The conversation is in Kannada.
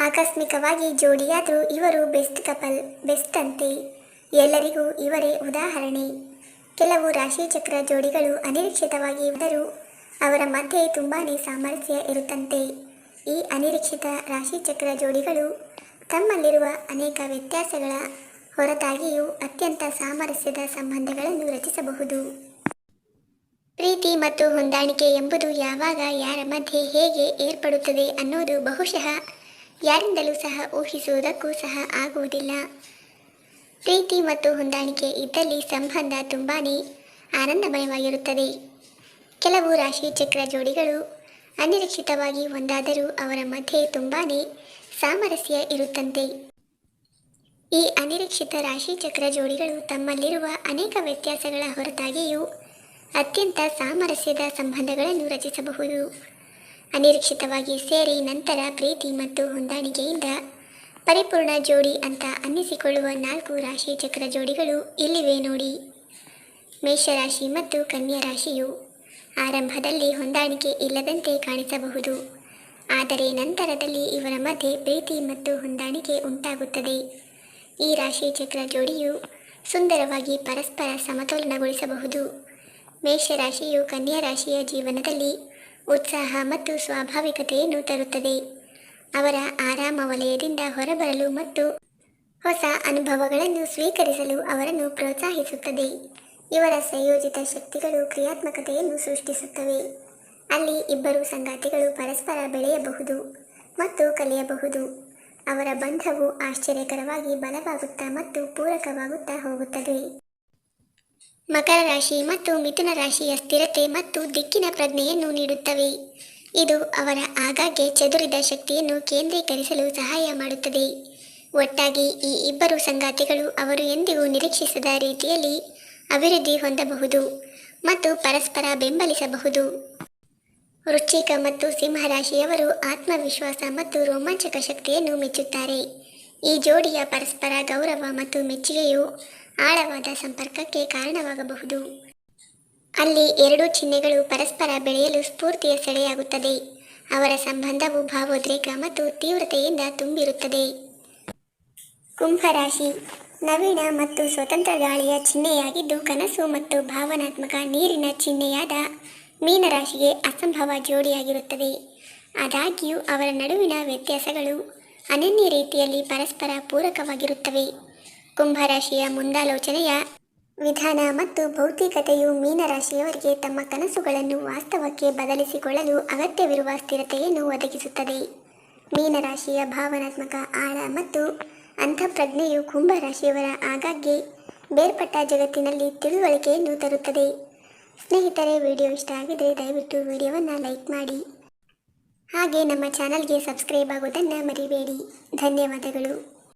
ಆಕಸ್ಮಿಕವಾಗಿ ಜೋಡಿಯಾದರೂ ಇವರು ಬೆಸ್ಟ್ ಅಂತೆ. ಎಲ್ಲರಿಗೂ ಇವರೇ ಉದಾಹರಣೆ. ಕೆಲವು ರಾಶಿಚಕ್ರ ಜೋಡಿಗಳು ಅನಿರೀಕ್ಷಿತವಾಗಿ ಬಂದರೂ ಅವರ ಮಧ್ಯೆ ತುಂಬಾ ಸಾಮರಸ್ಯ ಇರುತ್ತಂತೆ. ಈ ಅನಿರೀಕ್ಷಿತ ರಾಶಿಚಕ್ರ ಜೋಡಿಗಳು ತಮ್ಮಲ್ಲಿರುವ ಅನೇಕ ವ್ಯತ್ಯಾಸಗಳ ಹೊರತಾಗಿಯೂ ಅತ್ಯಂತ ಸಾಮರಸ್ಯದ ಸಂಬಂಧಗಳನ್ನು ರಚಿಸಬಹುದು. ಪ್ರೀತಿ ಮತ್ತು ಹೊಂದಾಣಿಕೆ ಎಂಬುದು ಯಾವಾಗ ಯಾರ ಮಧ್ಯೆ ಹೇಗೆ ಏರ್ಪಡುತ್ತದೆ ಅನ್ನೋದು ಬಹುಶಃ ಯಾರಿಂದಲೂ ಸಹ ಊಹಿಸುವುದಕ್ಕೂ ಸಹ ಆಗುವುದಿಲ್ಲ. ಪ್ರೀತಿ ಮತ್ತು ಹೊಂದಾಣಿಕೆ ಇದ್ದಲ್ಲಿ ಸಂಬಂಧ ತುಂಬಾ ಆನಂದಮಯವಾಗಿರುತ್ತದೆ. ಕೆಲವು ರಾಶಿಚಕ್ರ ಜೋಡಿಗಳು ಅನಿರೀಕ್ಷಿತವಾಗಿ ಒಂದಾದರೂ ಅವರ ಮಧ್ಯೆ ತುಂಬಾ ಸಾಮರಸ್ಯ ಇರುತ್ತಂತೆ. ಈ ಅನಿರೀಕ್ಷಿತ ರಾಶಿಚಕ್ರ ಜೋಡಿಗಳು ತಮ್ಮಲ್ಲಿರುವ ಅನೇಕ ವ್ಯತ್ಯಾಸಗಳ ಹೊರತಾಗಿಯೂ ಅತ್ಯಂತ ಸಾಮರಸ್ಯದ ಸಂಬಂಧಗಳನ್ನು ರಚಿಸಬಹುದು. ಅನಿರೀಕ್ಷಿತವಾಗಿ ಸೇರಿ ನಂತರ ಪ್ರೀತಿ ಮತ್ತು ಹೊಂದಾಣಿಕೆಯಿಂದ ಪರಿಪೂರ್ಣ ಜೋಡಿ ಅಂತ ಅನ್ನಿಸಿಕೊಳ್ಳುವ 4 ರಾಶಿಚಕ್ರ ಜೋಡಿಗಳು ಇಲ್ಲಿವೆ ನೋಡಿ. ಮೇಷರಾಶಿ ಮತ್ತು ಕನ್ಯಾ ರಾಶಿಯು ಆರಂಭದಲ್ಲಿ ಹೊಂದಾಣಿಕೆ ಇಲ್ಲದಂತೆ ಕಾಣಿಸಬಹುದು, ಆದರೆ ನಂತರದಲ್ಲಿ ಇವರ ಮಧ್ಯೆ ಪ್ರೀತಿ ಮತ್ತು ಹೊಂದಾಣಿಕೆ ಉಂಟಾಗುತ್ತದೆ. ಈ ರಾಶಿಚಕ್ರ ಜೋಡಿಯು ಸುಂದರವಾಗಿ ಪರಸ್ಪರ ಸಮತೋಲನಗೊಳಿಸಬಹುದು. ಮೇಷರಾಶಿಯು ಕನ್ಯಾ ರಾಶಿಯ ಜೀವನದಲ್ಲಿ ಉತ್ಸಾಹ ಮತ್ತು ಸ್ವಾಭಾವಿಕತೆಯನ್ನು ತರುತ್ತದೆ. ಅವರ ಆರಾಮ ವಲಯದಿಂದ ಹೊರಬರಲು ಮತ್ತು ಹೊಸ ಅನುಭವಗಳನ್ನು ಸ್ವೀಕರಿಸಲು ಅವರನ್ನು ಪ್ರೋತ್ಸಾಹಿಸುತ್ತದೆ. ಇವರ ಸಂಯೋಜಿತ ಶಕ್ತಿಗಳು ಕ್ರಿಯಾತ್ಮಕತೆಯನ್ನು ಸೃಷ್ಟಿಸುತ್ತವೆ, ಅಲ್ಲಿ ಇಬ್ಬರು ಸಂಗಾತಿಗಳು ಪರಸ್ಪರ ಬೆಳೆಯಬಹುದು ಮತ್ತು ಕಲಿಯಬಹುದು. ಅವರ ಬಂಧವು ಆಶ್ಚರ್ಯಕರವಾಗಿ ಬಲವಾಗುತ್ತಾ ಮತ್ತು ಪೂರಕವಾಗುತ್ತಾ ಹೋಗುತ್ತದೆ. ಮಕರ ರಾಶಿ ಮತ್ತು ಮಿಥುನ ರಾಶಿಯ ಸ್ಥಿರತೆ ಮತ್ತು ದಿಕ್ಕಿನ ಪ್ರಜ್ಞೆಯನ್ನು ನೀಡುತ್ತವೆ. ಇದು ಅವರ ಆಗಾಗ್ಗೆ ಚದುರಿದ ಶಕ್ತಿಯನ್ನು ಕೇಂದ್ರೀಕರಿಸಲು ಸಹಾಯ ಮಾಡುತ್ತದೆ. ಒಟ್ಟಾಗಿ ಈ ಇಬ್ಬರು ಸಂಗಾತಿಗಳು ಅವರು ಎಂದಿಗೂ ನಿರೀಕ್ಷಿಸದ ರೀತಿಯಲ್ಲಿ ಅಭಿವೃದ್ಧಿ ಹೊಂದಬಹುದು ಮತ್ತು ಪರಸ್ಪರ ಬೆಂಬಲಿಸಬಹುದು. ವೃಶ್ಚಿಕ ಮತ್ತು ಸಿಂಹ ರಾಶಿಯವರು ಆತ್ಮವಿಶ್ವಾಸ ಮತ್ತು ರೋಮಾಂಚಕ ಶಕ್ತಿಯನ್ನು ಮೆಚ್ಚುತ್ತಾರೆ. ಈ ಜೋಡಿಯ ಪರಸ್ಪರ ಗೌರವ ಮತ್ತು ಮೆಚ್ಚುಗೆಯು ಆಳವಾದ ಸಂಪರ್ಕಕ್ಕೆ ಕಾರಣವಾಗಬಹುದು. ಅಲ್ಲಿ ಎರಡೂ ಚಿಹ್ನೆಗಳು ಪರಸ್ಪರ ಬೆಳೆಯಲು ಸ್ಫೂರ್ತಿಯ ಸೆಳೆಯಾಗುತ್ತದೆ. ಅವರ ಸಂಬಂಧವು ಭಾವೋದ್ರೇಕ ಮತ್ತು ತೀವ್ರತೆಯಿಂದ ತುಂಬಿರುತ್ತದೆ. ಕುಂಭರಾಶಿ ನವೀನ ಮತ್ತು ಸ್ವತಂತ್ರ ಗಾಳಿಯ ಚಿಹ್ನೆಯಾಗಿದ್ದು ಕನಸು ಮತ್ತು ಭಾವನಾತ್ಮಕ ನೀರಿನ ಚಿಹ್ನೆಯಾದ ಮೀನರಾಶಿಗೆ ಅಸಂಭವ ಜೋಡಿಯಾಗಿರುತ್ತದೆ. ಆದಾಗ್ಯೂ ಅವರ ನಡುವಿನ ವ್ಯತ್ಯಾಸಗಳು ಅನನ್ಯ ರೀತಿಯಲ್ಲಿ ಪರಸ್ಪರ ಪೂರಕವಾಗಿರುತ್ತವೆ. ಕುಂಭರಾಶಿಯ ಮುಂದಾಲೋಚನೆಯ ವಿಧಾನ ಮತ್ತು ಭೌತಿಕತೆಯು ಮೀನರಾಶಿಯವರಿಗೆ ತಮ್ಮ ಕನಸುಗಳನ್ನು ವಾಸ್ತವಕ್ಕೆ ಬದಲಿಸಿಕೊಳ್ಳಲು ಅಗತ್ಯವಿರುವ ಸ್ಥಿರತೆಯನ್ನು ಒದಗಿಸುತ್ತದೆ. ಮೀನರಾಶಿಯ ಭಾವನಾತ್ಮಕ ಆಳ ಮತ್ತು ಅಂತಃಪ್ರಜ್ಞೆಯು ಕುಂಭರಾಶಿಯವರ ಆಗಾಗ್ಗೆ ಬೇರ್ಪಟ್ಟ ಜಗತ್ತಿನಲ್ಲಿ ತಿಳುವಳಿಕೆಯನ್ನು ತರುತ್ತದೆ. ಸ್ನೇಹಿತರೆ, ವಿಡಿಯೋ ಇಷ್ಟ ಆಗಿದರೆ ದಯವಿಟ್ಟು ವಿಡಿಯೋವನ್ನು ಲೈಕ್ ಮಾಡಿ, ಹಾಗೆ ನಮ್ಮ ಚಾನಲ್ಗೆ ಸಬ್ಸ್ಕ್ರೈಬ್ ಆಗೋದನ್ನು ಮರಿಬೇಡಿ. ಧನ್ಯವಾದಗಳು.